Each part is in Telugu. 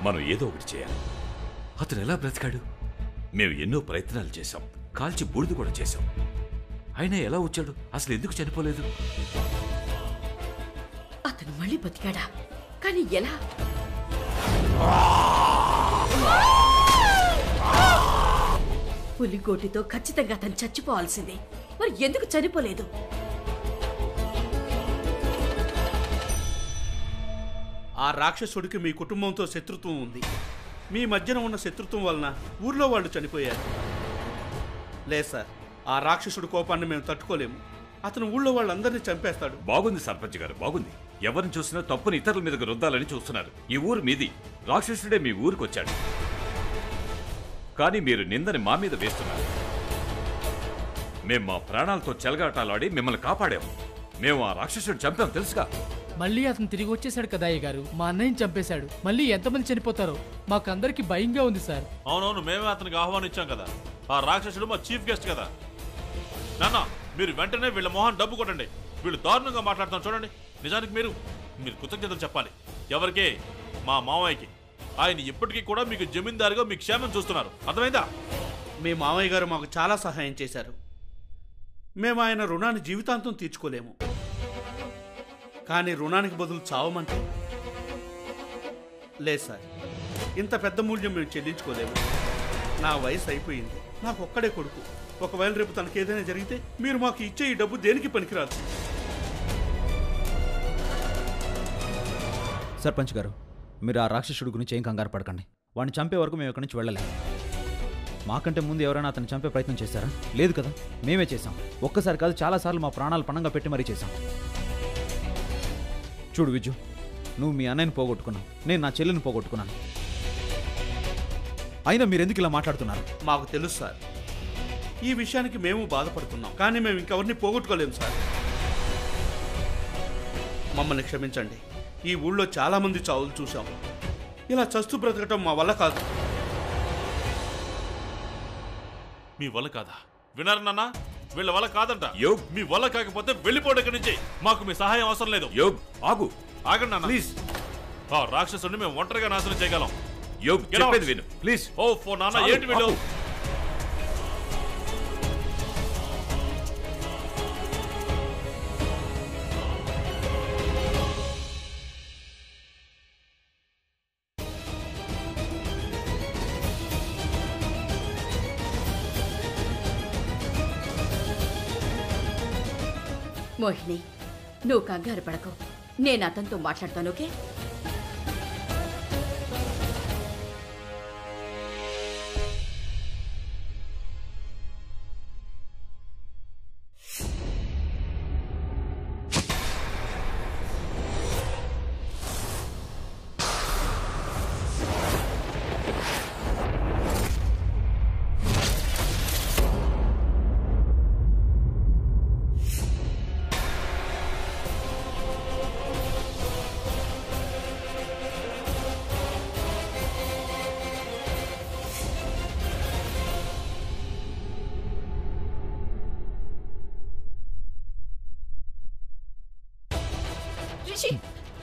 మనం ఏదో ఒకటి చేయాలి. అతను ఎలా బ్రతికాడు? మేము ఎన్నో ప్రయత్నాలు చేశాం, కాల్చి బూడిద కూడా చేశాం. అయినా ఎలా వచ్చాడు? అసలు ఎందుకు చనిపోలేదు? అతను మళ్ళీ బతికాడా? కానీ ఎలా? పులిగోటితో ఖచ్చితంగా అతను చచ్చిపోవాల్సిందే. మరి ఎందుకు చనిపోలేదు? ఆ రాక్షసుడికి మీ కుటుంబంతో శత్రుత్వం ఉంది. మీ మధ్యన ఉన్న శత్రుత్వం వలన ఊర్లో వాళ్ళు చనిపోయారు. లేదు సార్, ఆ రాక్షసుడి కోపాన్ని మేము తట్టుకోలేము. అతను ఊళ్ళో వాళ్ళందరినీ చంపేస్తాడు. బాగుంది సర్పంచ్ గారు, బాగుంది. ఎవరిని చూసినా తప్పుని ఇతరుల మీదకి రుద్దాలని చూస్తున్నారు. ఈ ఊరు మీది, రాక్షసుడే మీ ఊరికి వచ్చాడు. కానీ మీరు నిందని మా మీద వేస్తున్నారు. మేం మా ప్రాణాలతో చెలగాటాలాడి మిమ్మల్ని కాపాడాము. మేము ఆ రాక్షసుడు చంపాం తెలుసుగా. మళ్ళీ అతను తిరిగి వచ్చేసాడు కదా అయ్య గారు. మా అన్నయ్యని చంపేశాడు. మళ్ళీ ఎంతమంది చనిపోతారో మాకందరికి భయంగా ఉంది సార్. అవునవును, మేమే అతనికి ఆహ్వానించాం కదా. ఆ రాక్షసుడు మా చీఫ్ గెస్ట్ కదా. నాన్న, మీరు వెంటనే వీళ్ళ మొహం డబ్బు కొట్టండి. వీళ్ళు దారుణంగా మాట్లాడుతాం చూడండి. నిజానికి మీరు కృతజ్ఞతలు చెప్పాలి. ఎవరికే? మా మామయ్యకి. ఆయన ఇప్పటికీ కూడా మీకు జమీందారుగా మీ క్షేమం చూస్తున్నారు. అర్థమైందా? మీ మామయ్య గారు మాకు చాలా సహాయం చేశారు. మేము ఆయన రుణాన్ని జీవితాంతం తీర్చుకోలేము. కానీ రుణానికి బదులు చావమంటే లేదు సార్, ఇంత పెద్ద మూల్యం మేము చెల్లించుకోలేము. నా వయసు అయిపోయింది, నాకు ఒక్కడే కొడుకు. ఒకవేళ రేపు తనకి ఏదైనా జరిగితే మీరు మాకు ఇచ్చే ఈ డబ్బు దేనికి పనికిరాదు. సర్పంచ్ గారు, మీరు ఆ రాక్షసుడి గురించి ఏం కంగారు పడకండి. వాడిని చంపే వరకు మేము ఇక్కడి నుంచి వెళ్ళలేము. మాకంటే ముందు ఎవరైనా అతను చంపే ప్రయత్నం చేశారా? లేదు కదా, మేమే చేశాం. ఒక్కసారి కాదు, చాలాసార్లు మా ప్రాణాలు పణంగా పెట్టి మరీ చేశాం. చూడు విజు, నువ్వు మీ అన్నయ్యని పోగొట్టుకున్నావు, నేను నా చెల్లిని పోగొట్టుకున్నాను. అయినా మీరెందుకు ఇలా మాట్లాడుతున్నారు? మాకు తెలుసు సార్, ఈ విషయానికి మేము బాధపడుతున్నాం. కానీ మేము ఇంకెవరిని పోగొట్టుకోలేము సార్. మమ్మల్ని క్షమించండి. ఈ ఊళ్ళో చాలా మంది చావులు చూసాం. ఇలా చస్తూ బ్రతకటం మా వల్ల కాదు. మీ వల్ల కాదా? వినారు నాన్న, వీళ్ళ వల్ల కాదంట. యోగ్, మీ వల్ల కాకపోతే వెళ్ళిపోవడం ఇక్కడి నుంచి. మాకు మీ సహాయం అవసరం లేదు. యోగ్, ఆగు. ఆగండి నాన్న ప్లీజ్. ఆ రాక్షసుడిని మేము ఒంటరిగా నాశనం చేయగలం. యోగ్, చెప్పేది విను ప్లీజ్. ఓ ఫో నాన్న, ఏంటి వీళ్ళు? మోహిని, నువ్వు కంగారు పడకు. నేను అతనితో మాట్లాడతాను, ఓకే?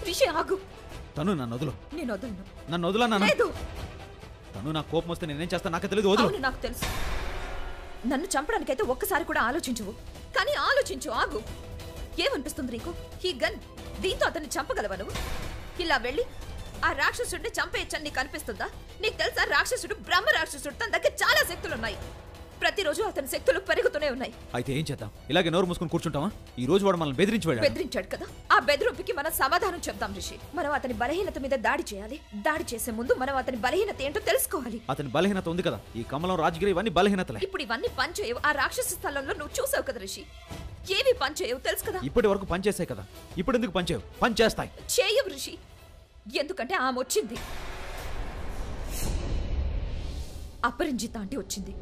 రిషి, ఆగు. తను నన్ను వదులు. నేను వదలను. నన్ను వదులన్నా? లేదు. తను నా కోపం వస్తే నేనేం చేస్తాను నాకే తెలియదు. వదులు. నాకు తెలుసు. నన్ను చంపడానికైతే ఒక్కసారి కూడా ఆలోచించవు. కానీ ఆలోచించు, ఆగు. ఏమనిపిస్తుంది నీకు? ఈ గన్, దీంతో అతన్ని చంపగలవా నువ్వు? ఇలా వెళ్ళి ఆ రాక్షసుడిని చంపేయచ్చని నీకు అనిపిస్తుందా? నీకు తెలుసా, రాక్షసుడు బ్రహ్మ రాక్షసుడు. తన దగ్గర చాలా శక్తులున్నాయి. ప్రతిరోజు అతని శక్తులు పెరుగుతూనే ఉన్నాయి. అయితే ఏం చేద్దాం? ఇలాగే నోరు మూసుకొని కూర్చుంటావా? ఈ రోజు వాడు మనల్ని బెదిరించాడు కదా. ఆ బెదిరింపుకి మనం సమాధానం చెప్తాం రిషి. మనం అతని బలహీనత మీద దాడి చేయాలి. దాడి చేసే ముందు మనం అతని బలహీనత ఏంటో తెలుసుకోవాలి. అతని బలహీనత ఉంది కదా, ఈ కమలం రాజగిరి, ఇవన్నీ బలహీనతలే. ఇప్పుడు ఇవన్నీ పనిచేయవు. ఆ రాక్షస స్థలంలో నువ్వు చూసావు కదా రిషి, ఏవి పనిచేయవు తెలుసు కదా. ఇప్పటి వరకు పనిచేసాయి కదా, ఇప్పుడు ఎందుకు పనిచేయవు? పనిచేస్తాయి. చేయవు రిషి, ఎందుకంటే ఆమె వచ్చింది. అపరంజిత ఆంటీ వచ్చింది.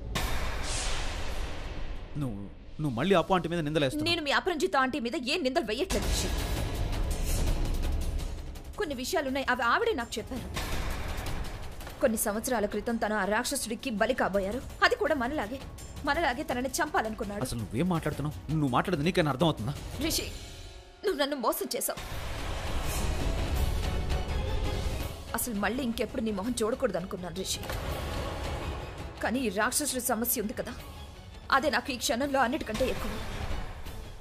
నువ్వు మళ్ళీ అప్పు ఆంటీ మీద నిందలేస్తావు. నేను మీ అపరంజిత ఆంటీ మీద ఏం నిందలు వేయట్లేదు రిషి. కొన్ని విషయాలున్నాయి, అవి ఆవిడే నాకు చెప్పారు. కొన్ని సంవత్సరాల క్రితం తను ఆ రాక్షసుడికి బలి కాబోయారు. అది కూడా మనలాగే తనని చంపాలనుకున్నాడు. అసలు నువ్వేం మాట్లాడుతున్నావు? నువ్వు మాట్లాడేది నీకైనా అర్థం అవుతుందా? రిషి, నువ్వు నన్ను మోసం చేశావు. అసలు మళ్ళీ ఇంకెప్పుడు నీ మొహం చూడకూడదు అనుకున్నాను రిషి. కానీ ఈ రాక్షసుడి సమస్య ఉంది కదా, అదే నాకు ఈ క్షణంలో అన్నిటికంటే ఎక్కువ.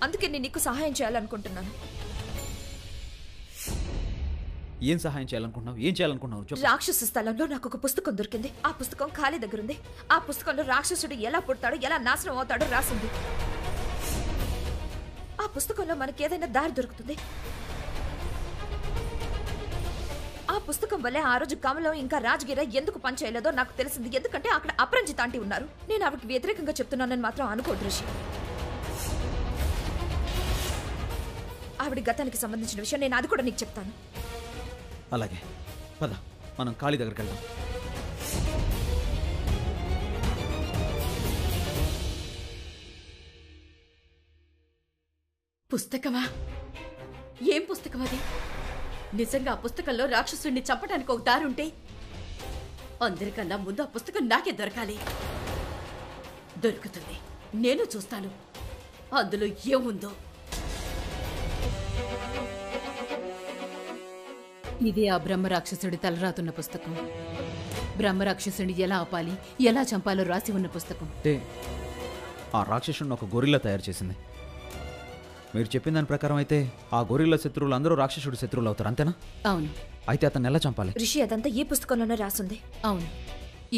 అందుకే నేను నీకు సహాయం చేయాలనుకుంటున్నాను. ఏం సహాయం చేయాలనుకుంటున్నావు? ఏం చేయాలనుకుంటున్నావు చెప్పు. రాక్షస స్థలంలో నాకు ఒక పుస్తకం దొరికింది. ఆ పుస్తకం ఖాళీ దగ్గరుంది. ఆ పుస్తకంలో రాక్షసుడు ఎలా పుడతాడో ఎలా నాశనం అవుతాడో రాసింది. ఆ పుస్తకంలో మనకేదైనా దారి దొరుకుతుంది. ఆ పుస్తకం వల్లే ఆ రోజు కమలం ఇంకా రాజగిర ఎందుకు పనిచేయలేదో నాకు తెలిసింది. ఎందుకంటే అక్కడ అపరంజిత ఆంటీ ఉన్నారు. నేను ఆవిడకి వ్యతిరేకంగా చెప్తున్నానని మాత్రం అనుకోదు ఋషి. ఆవిడ గతానికి సంబంధించిన విషయం నేను అది కూడా నీకు చెప్తాను. అలాగే పద, మనం ఖాళీ దగ్గరికి వెళ్దాం. పుస్తకమా? ఏం పుస్తకం అది? నిజంగా ఆ పుస్తకంలో రాక్షసుడిని చంపడానికి ఒక దారుంటే అందరికన్నా ముందు ఆ పుస్తకం నాకే దొరకాలి. దొరుకుతుంది, నేను చూస్తాను అందులో ఏముందో. ఇది ఆ బ్రహ్మరాక్షసుడి తలరాతున్న పుస్తకం. బ్రహ్మరాక్షసుడిని ఎలా ఆపాలి, ఎలా చంపాలో రాసి ఉన్న పుస్తకం. అంటే ఆ రాక్షసుడిని ఒక గొరిల్లా తయారు చేసింది. మీరు చెప్పిన దాని ప్రకారం అయితే ఆ గొరిల్లా శత్రువులు అందరూ రాక్షసుడి శత్రువులు అవుతారు, అంతేనా? అవును. అయితే అతన్ని ఎలా చంపాలి? ఋషి, అదంతా ఈ పుస్తకంలోనే రాసుంది. అవును,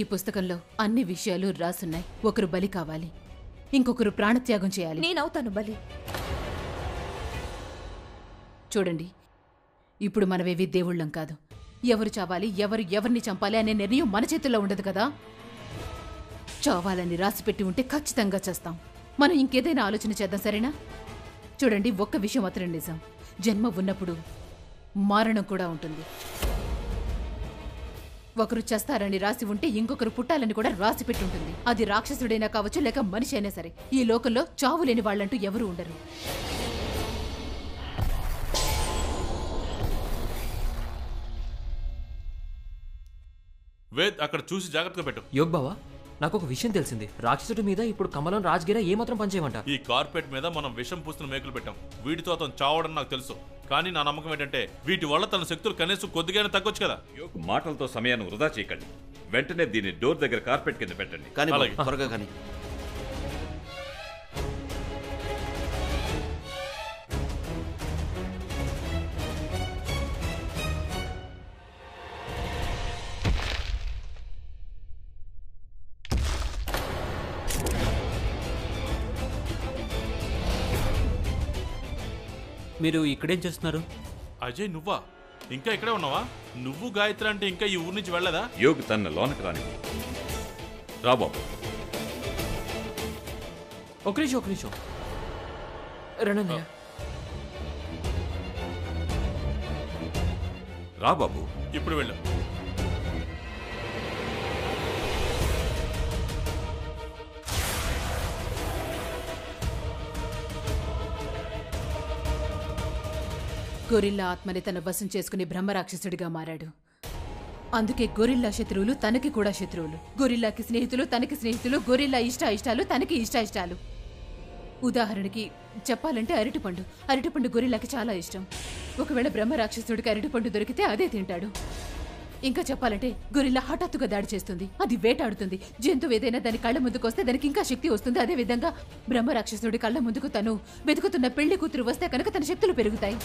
ఈ పుస్తకంలో అన్ని విషయాలు రాసున్నాయి. ఒకరు బలి కావాలి, ఇంకొకరు ప్రాణత్యాగం చేయాలి. నేనవుతాను బలి. చూడండి, ఇప్పుడు మనమేవి దేవుళ్ళం కాదు. ఎవరు చావాలి, ఎవరిని చంపాలి అనే నిర్ణయం మన చేతుల్లో ఉండదు కదా. చావాలని రాసిపెట్టి ఉంటే ఖచ్చితంగా చేస్తాం. మనం ఇంకేదైనా ఆలోచన చేద్దాం, సరేనా? చూడండి, ఒక్క విషయం మాత్రం నిజం. జన్మ ఉన్నప్పుడు మరణం కూడా ఉంటుంది. ఒకరు చేస్తారని రాసి ఉంటే ఇంకొకరు పుట్టాలని కూడా రాసి పెట్టి ఉంటుంది. అది రాక్షసుడైనా కావచ్చు, లేక మనిషి అయినా సరే. ఈ లోకంలో చావు లేని వాళ్ళంటూ ఎవరూ ఉండరు. వేద్, అక్కడ చూసి జాగ్రత్తగా పెట్టు. యోగ్ బావా, నాకు ఒక విషయం తెలిసింది. రాక్షసుడి మీద ఇప్పుడు కమలం రాజగిర ఏమాత్రం పనిచేయమంట. ఈ కార్పెట్ మీద మనం విషం పూస్తున్న మేకులు పెట్టాం. వీటితో అతను చావడం నాకు తెలుసు. కానీ నా నమ్మకం ఏంటంటే వీటి వల్ల తన శక్తులు కనీసం కొద్దిగానే తగ్గొచ్చు కదా. మాటలతో సమయాన్ని వృధా చేయకండి. వెంటనే దీన్ని డోర్ దగ్గర కార్పెట్ కింద పెట్టండి. కానీ అలాగే. త్వరగా కానీ. మీరు ఇక్కడేం చేస్తున్నారు? అజయ్, నువ్వా? ఇంకా ఇక్కడే ఉన్నావా? నువ్వు గాయత్రి అంటే ఇంకా ఈ ఊరి నుంచి వెళ్ళదా? యోగ్ తన లోనకి రాని. రా బాబు. ఒక నిమిషం రణన్నయ్య. రా బాబు. ఇప్పుడు వెళ్ళు. గొరిల్లా ఆత్మని తన వశం చేసుకుని బ్రహ్మరాక్షసుడిగా మారాడు. అందుకే గొరిల్లా శత్రువులు తనకి కూడా శత్రువులు. గొరిల్లాకి స్నేహితులు తనకి స్నేహితులు. గొరిల్లా ఇష్టాలు తనకి ఇష్టాలు. ఉదాహరణకి చెప్పాలంటే అరటిపండు గొరిల్లాకి చాలా ఇష్టం. ఒకవేళ బ్రహ్మరాక్షసుడికి అరటిపండు దొరికితే అదే తింటాడు. ఇంకా చెప్పాలంటే గొరిల్లా హఠాత్తుగా దాడి చేస్తుంది. అది వేటాడుతుంది. జంతువు ఏదైనా దాని కళ్ళ ముందుకు వస్తే దానికి ఇంకా శక్తి వస్తుంది. అదే విధంగా బ్రహ్మరాక్షసుడి కళ్ళ ముందుకు తను వెతుకుతున్న పెళ్లి కూతురు వస్తే కనుక తన శక్తులు పెరుగుతాయి.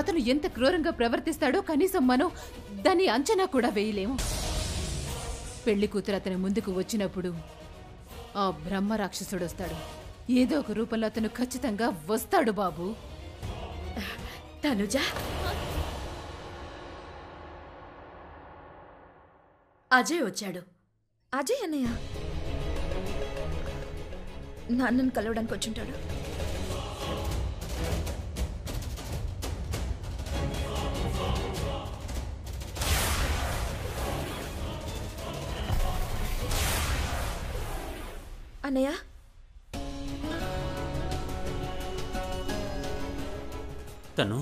అతను ఎంత క్రూరంగా ప్రవర్తిస్తాడో కనీసం మనం దాన్ని అంచనా కూడా వేయలేము. పెళ్లి కూతురు అతని ముందుకు వచ్చినప్పుడు ఆ బ్రహ్మరాక్షసుడు వస్తాడు. ఏదో ఒక రూపంలో అతను ఖచ్చితంగా వస్తాడు బాబు. తనుజ, అజయ్ వచ్చాడు. అజయ్ అన్నయ్య నాన్నను కలవడానికి వచ్చుంటాడు. అన్నయ్య, తను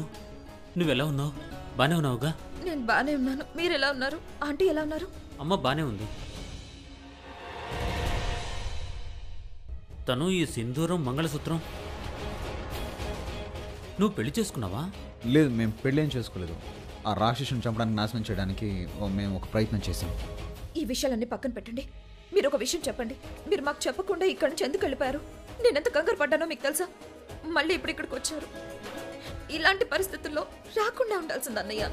నువ్వెలా ఉన్నావు? బానే ఉన్నావుగా? నేను బానే ఉన్నాను. మీరు ఎలా ఉన్నారు? ఆంటీ ఎలా ఉన్నారు? అమ్మ బానే ఉంది. తను ఈ సింధూరం మంగళసూత్రం నువ్వు పెళ్లి చేసుకున్నావా? లేదు, మేము పెళ్ళేం చేసుకోలేదు. ఆ రాక్షసుని చంపడానికి నాశనం చేయడానికి మేము ఒక ప్రయత్నం చేశాం. ఈ విషయాలన్నీ పక్కన పెట్టండి. మీరు ఒక విషయం చెప్పండి. మీరు మాకు చెప్పకుండా ఇక్కడి నుంచి ఎందుకు వెళ్ళిపోయారు? నేనెంత కంగారు పడ్డానో మీకు తెలుసా? మళ్ళీ ఇప్పుడు ఇక్కడికి వచ్చారు. ఇలాంటి పరిస్థితుల్లో రాకుండా ఉండాల్సింది అన్నయ్య.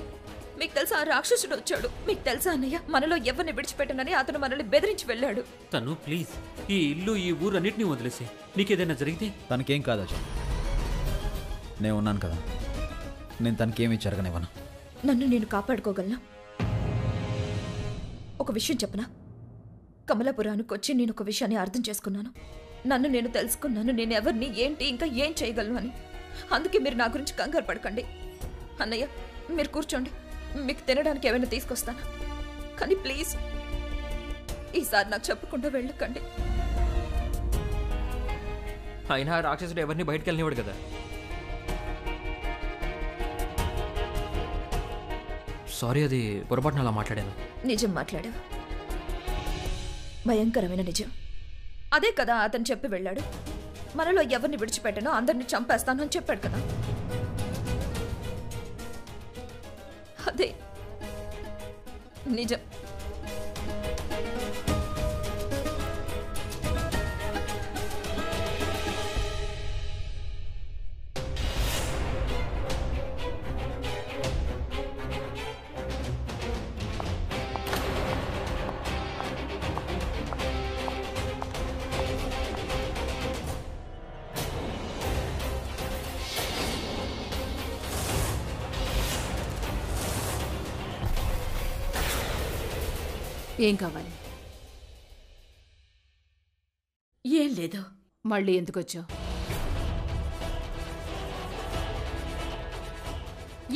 మీకు తెలుసా ఆ రాక్షసుడు వచ్చాడు. మీకు తెలుసా అన్నయ్య, మనలో ఎవరిని విడిచిపెట్టనని అతను మనల్ని బెదిరించి వెళ్ళాడు. తను ప్లీజ్ ఈ ఇల్లు ఈ ఊరు అన్నిటినీ వదిలేసి నీకేదైనా జరిగితే తనకేం కాదు అజయ్, నేను ఉన్నాను కదా, నేను తనకేమీ జరగనివ్వను. నన్ను నేను కాపాడుకోగలనా? ఒక విషయం చెప్పనా? కమలాపురానికి వచ్చి నేను ఒక విషయాన్ని అర్థం చేసుకున్నాను. నన్ను నేను తెలుసుకున్నాను, నేను ఎవరిని, ఏంటి, ఇంకా ఏం చేయగలను అని. అందుకే మీరు నా గురించి కంగారు పడకండి. అన్నయ్య మీరు కూర్చోండి, మీకు తినడానికి ఏమైనా తీసుకొస్తాను. కానీ ప్లీజ్ ఈసారి నాకు చెప్పకుండా వెళ్ళకండి. అయినా రాక్షసుడు ఎవరిని బయటకు వెళ్ళనివాడు కదా. సారీ, అది పొరపాటున అలా మాట్లాడాను. నిజం మాట్లాడావు, భయంకరమైన నిజం. అదే కదా అతను చెప్పి వెళ్ళాడు. మనలో ఎవరిని విడిచిపెట్టనో అందరిని చంపేస్తాను అని చెప్పాడు కదా. అదే నిజం. ఏం కావాలి? ఏం లేదు. మళ్ళీ ఎందుకు వచ్చావు?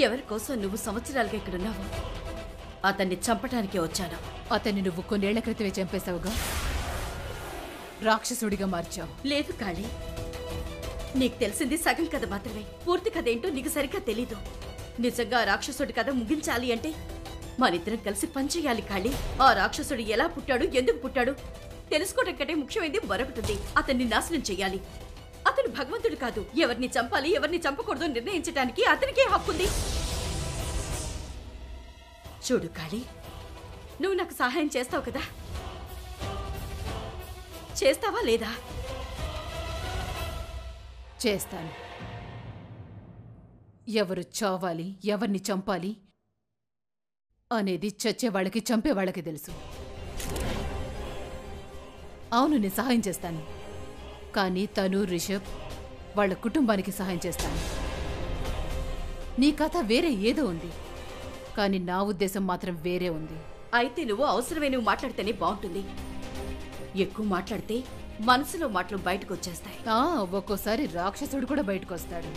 ఎవరి కోసం నువ్వు సంవత్సరాలుగా ఇక్కడున్నావు? అతన్ని చంపటానికే వచ్చాను. అతన్ని నువ్వు కొన్నేళ్ల క్రితమే చంపేశావుగా, రాక్షసుడిగా మార్చావు. లేదు కాళీ, నీకు తెలిసింది సగం కథ మాత్రమే. పూర్తి కథ ఏంటో నీకు సరిగ్గా తెలీదు. నిజంగా ఆ రాక్షసుడి కథ ముగించాలి అంటే మనిద్దరం కలిసి పనిచేయాలి కాళీ. ఆ రాక్షసుడు ఎలా పుట్టాడు, ఎందుకు పుట్టాడు తెలుసుకోవడం కంటే ముఖ్యమైనది మరొకటి. అతన్ని నాశనం చెయ్యాలి. అతను భగవంతుడు కాదు. ఎవరిని చంపాలి, ఎవరిని చంపకూడదు నిర్ణయించడానికి అతనికే హక్కుంది. చూడు కాళీ, నువ్వు నాకు సహాయం చేస్తావు కదా? చేస్తావా లేదా? చేస్తాను. ఎవరు చావాలి, ఎవరిని చంపాలి అనేది చచ్చేవాళ్ళకి చంపేవాళ్ళకి తెలుసు. అవును, నేను సహాయం చేస్తాను. కానీ తను, రిషబ్ వాళ్ళ కుటుంబానికి సహాయం చేస్తాను. నీ కథ వేరే ఏదో ఉంది, కానీ నా ఉద్దేశం మాత్రం వేరే ఉంది. అయితే నువ్వు అవసరమైనవి మాట్లాడితేనే బాగుంటుంది. ఎక్కువ మాట్లాడితే మనసులో మాటలు బయటకు వచ్చేస్తాయి. ఒక్కోసారి రాక్షసుడు కూడా బయటకు వస్తాడు.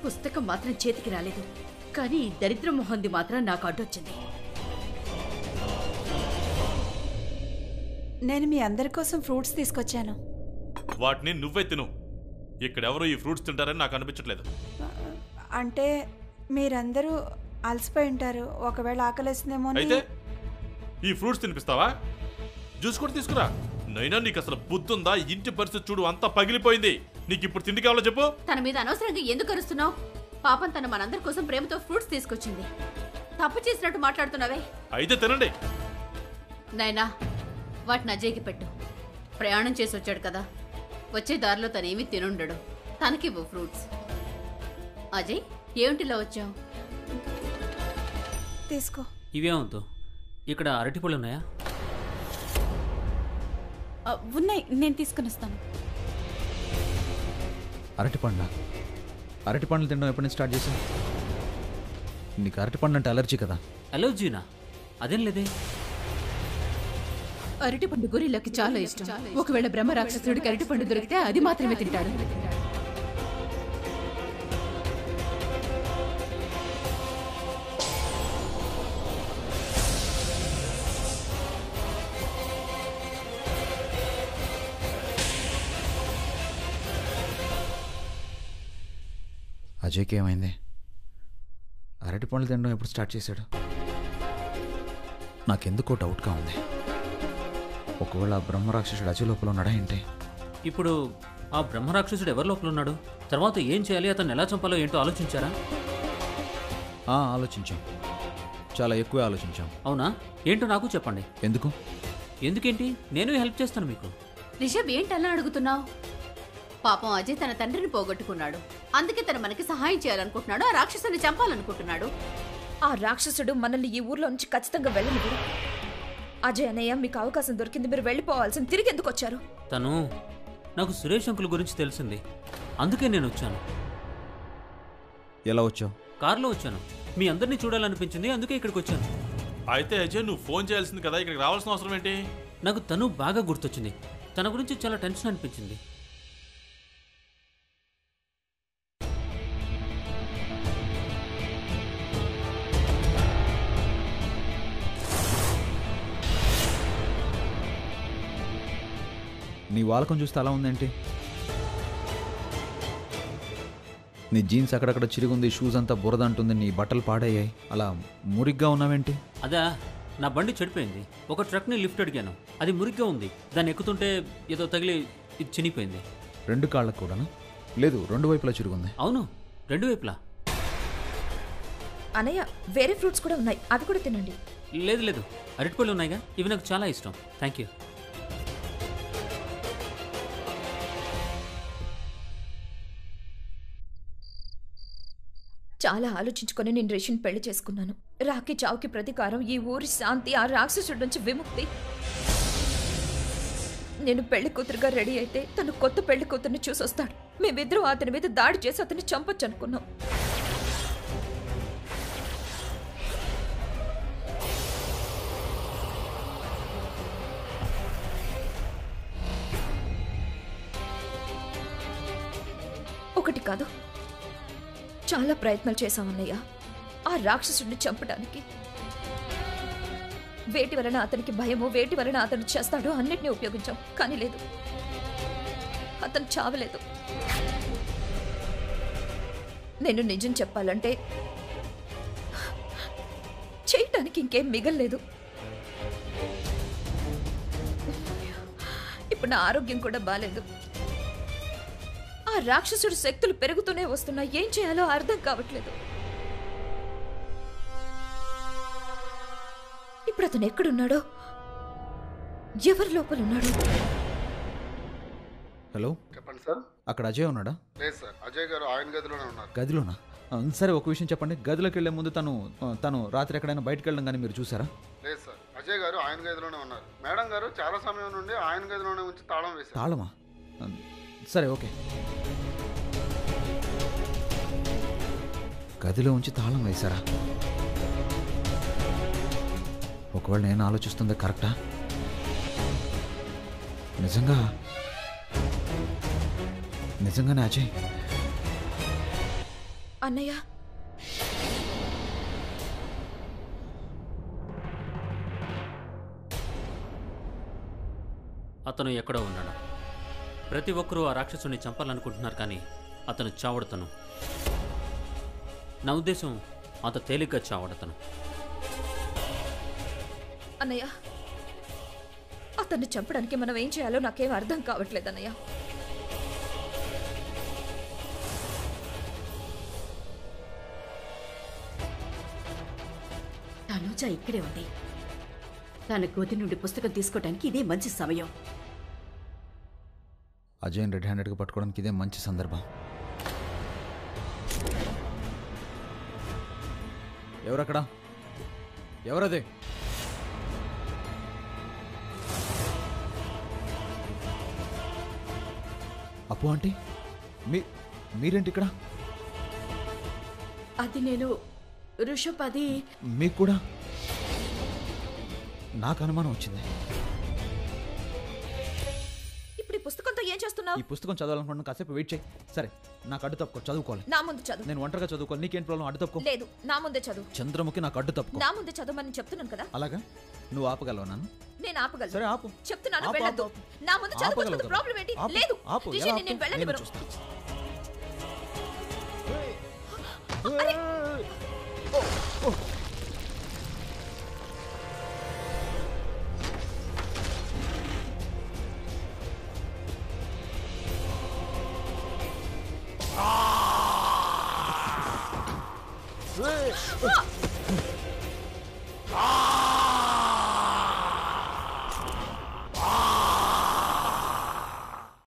పుస్తకం మాత్రం చేతికి రాలేదు, కానీ ఈ దరిద్ర మొహంది మాత్రం నాకు అడ్డొచ్చింది. నేను మీ అందరి కోసం ఫ్రూట్స్ తీసుకొచ్చాను. వాటిని నువ్వే తిను. ఇక్కడెవరూ ఈ ఫ్రూట్స్ తింటారని నాకు అనిపించట్లేదు. అంటే మీరందరూ అలసిపోయి ఉంటారు, ఒకవేళ ఆకలేస్తుందేమో. అయితే ఈ ఫ్రూట్స్ తినిపిస్తావా? జ్యూస్ కూడా తీసుకురా. నైనా నీకు అసలు బుద్ధుందా? ఇంటి పరిస్థితి చూడు, అంతా పగిలిపోయింది. నీకు ఇప్పుడు తిండి కావాలో చెప్పు. తన మీద అనవసరంగా ఎందుకు అరుస్తున్నావు? పాపం తన మనందరి కోసం ప్రేమతో ఫ్రూట్స్ తీసుకొచ్చింది. తప్పు చేసినట్టు మాట్లాడుతున్నావే. అయితే తినండి. నైనా, వాటిని అజయ్కి పెట్టు. ప్రయాణం చేసి వచ్చాడు కదా, వచ్చే దారిలో తనేమీ తినుండడు. తనకివ్వు ఫ్రూట్స్. అజయ్, ఏమిటిలా వచ్చావు? తీసుకో. ఇవేమవుతూ ఇక్కడ అరటిపళ్ళు ఉన్నాయా? ఉన్నాయి, నేను తీసుకుని వస్తాను. అరటిపండ్లు తినడం ఎప్పటి నుంచి స్టార్ట్ చేశాను? నీకు అరటిపండు అంటే అలర్జీ కదా? అలర్జీనా? అదేం లేదే. అరటిపండు గొరిల్లాకి చాలా ఇష్టం. ఒకవేళ బ్రహ్మ రాక్షసుడికి అరటిపండు దొరికితే అది మాత్రమే తింటాడు. అజయ్కి ఏమైంది? అరటి పండ్లు తినడం ఎప్పుడు స్టార్ట్ చేశాడు? నాకెందుకో డౌట్గా ఉంది. ఒకవేళ ఆ బ్రహ్మరాక్షసుడు అజయ్ లోపల ఉన్నాడా ఏంటి? ఇప్పుడు ఆ బ్రహ్మరాక్షసుడు ఎవరి లోపల ఉన్నాడు? తర్వాత ఏం చేయాలి, అతన్ని ఎలా చంపాలో ఏంటో ఆలోచించారా? ఆలోచించాం, చాలా ఎక్కువ ఆలోచించాం. అవునా? ఏంటో నాకు చెప్పండి. ఎందుకు? ఎందుకేంటి, నేను హెల్ప్ చేస్తాను మీకు. రిషబ్ ఏంటలా అడుగుతున్నావు? పాపం అజయ్ తన తండ్రిని పోగొట్టుకున్నాడు, అందుకే తను మనకి సహాయం చేయాలనుకుంటున్నాడు, ఆ రాక్షసుని చంపాలనుకుంటున్నాడు. ఆ రాక్షసుడు మనల్ని ఈ ఊర్లో నుంచి ఖచ్చితంగా వెళ్ళనివ్వడు. అజయ్ అన్నయ్య, మీకు అవకాశం దొరికింది, మీరు వెళ్ళిపోవాల్సింది. తిరిగి ఎందుకు వచ్చారు? తను నాకు సురేష్ అంకుల్ గురించి తెలిసింది, అందుకే నేను వచ్చాను. ఎలా వచ్చావు? కారులో వచ్చాను. మీ అందరినీ చూడాలనిపించింది, అందుకే ఇక్కడికి వచ్చాను. అయితే అజయ్ నువ్వు ఫోన్ చేయాల్సింది కదా, ఇక్కడికి రావాల్సిన అవసరం ఏంటి? నాకు తను బాగా గుర్తొచ్చింది, తన గురించి చాలా టెన్షన్ అనిపించింది. నీ వాలకం చూస్తే అలా ఉందేంటి? నీ జీన్స్ అక్కడక్కడ చిరుగుంది, షూస్ అంతా బురద అంటుంది, నీ బట్టలు పాడయ్యాయి, అలా మురిగ్గా ఉన్నావేంటి? అదా, నా బండి చెడిపోయింది. ఒక ట్రక్ని లిఫ్ట్ అడిగాను, అది మురిగ్గా ఉంది. దాన్ని ఎక్కుతుంటే ఏదో తగిలి ఇది చినిపోయింది. 2 కాళ్ళకు కూడానా? లేదు, 2 వైపులా చిరుగుంది. అవును, 2 వైపులా. అన్నయ్య, వేరే ఫ్రూట్స్ కూడా ఉన్నాయి, అవి కూడా తినండి. లేదు లేదు, అరటిపళ్ళు ఉన్నాయిగా, ఇవి నాకు చాలా ఇష్టం. Thank you. చాలా ఆలోచించుకొని నేను రేషన్ పెళ్లి చేసుకున్నాను. రాకి చావుకి ప్రతీకారం, ఈ ఊరి శాంతి, ఆ రాక్షసుడి నుంచి విముక్తి. నేను పెళ్లి కూతురుగా రెడీ అయితే తను కొత్త పెళ్లి కూతుర్ని చూసొస్తాడు. మేమిద్దరం అతని మీద దాడి చేసి అతన్ని చంపొచ్చు అనుకున్నాం. ఒకటి కాదు, చాలా ప్రయత్నాలు చేశామన్నయ్య ఆ రాక్షసుడిని చంపడానికి. వేటి వలన అతనికి భయమో, వేటి వలన అతను చేస్తాడో అన్నిటినీ ఉపయోగించాం, కానీ లేదు, అతను చావలేదు. నేను నిజం చెప్పాలంటే చేయటానికి ఇంకేం మిగల్లేదు. ఇప్పుడు నా ఆరోగ్యం కూడా బాలేదు. ఆ రాక్షసుడి శక్తులు పెరుగుతూనే వస్తున్నా, ఏం చేయాలో అర్థం కావట్లేదు. ఇప్పుడు అతను ఎక్కడున్నాడో, ఎవరి లోపల ఉన్నాడో? హలో, చెప్పండి సార్. అక్కడ అజయ్ ఉన్నాడా? లేదు సార్, అజయ్ గారు ఆయన గదిలోనే ఉన్నారు. గదిలోనా? సరే, ఒక విషయం చెప్పండి. గదిలోకి వెళ్లే ముందు తను రాత్రి ఎక్కడైనా బయటకు వెళ్ళడం కానీ మీరు చూసారా? లేదు సార్, అజయ్ గారు ఆయన గదిలోనే ఉన్నారు. మేడం గారు చాలా సమయం నుండి ఆయన గదిలోనే ఉంచి తాళం వేశారు. తాళమా? సరే, ఓకే. గదిలో ఉంచి తాళం వేశారా? ఒకవేళ నేను ఆలోచిస్తుంది కరెక్టా? నిజంగానే అజయ్? అన్నయ్య, అతను ఎక్కడో ఉన్నాడు. ప్రతి ఒక్కరూ ఆ రాక్షసుని చంపాలనుకుంటున్నారు, కానీ అతను చావడతను. నా ఉద్దేశం, అంత తేలిగ్గా చావడతను. అన్నయ్య, అతన్ని చంపడానికి మనం ఏం చేయాలో నాకేం అర్థం కావట్లేదు అన్నయ్య. తనుజ ఇక్కడే ఉంది. తన గోతి నుండి పుస్తకం తీసుకోవడానికి ఇదే మంచి సమయం. అజయ్ రెడ్ హ్యాండెడ్గా పట్టుకోవడానికి ఇదే మంచి సందర్భం. ఎవరక్కడ? ఎవరదే? అప్పు ఆంటీ, మీరేంటి ఇక్కడ? అది నేను ఋషభ్, అది మీకు కూడా నాకు అనుమానం వచ్చింది. ఇప్పుడు ఈ పుస్తకంతో ఏం చేస్తున్నావు? ఈ పుస్తకం చదవాలనుకుంటున్నా, కాసేపు వెయిట్ చేయి. సరే, నాకు అడ్డు తప్పుకో, చదువుకోవాలి. నా ముందు చదువు. నేను ఒంటరిగా చదువుకోవాలి, నీకేం ప్రాబ్లం? అడ్డు తప్పుకో. లేదు, నా ముందే చదువు. చంద్రముఖి, నాకు అడ్డు తప్పుకో. నా ముందే చదవమని చెప్తున్నాను కదా. అలాగా? నువ్వు ఆపగలవు నన్ను? నేను ఆపగలను. సరే, ఆపు. చెప్తున్నాను, ఆపు, వెళ్ళొద్దు. ఆపు. నా ముందు చదువుకోవచ్చు, ఆపగలవు. ప్రాబ్లం ఏంటి? ఆపు, లేదు, ఆపు. రిషి, ఎలా నేను ఆపు? వెళ్ళనివ్వను. నేను చూస్తాను. ఆ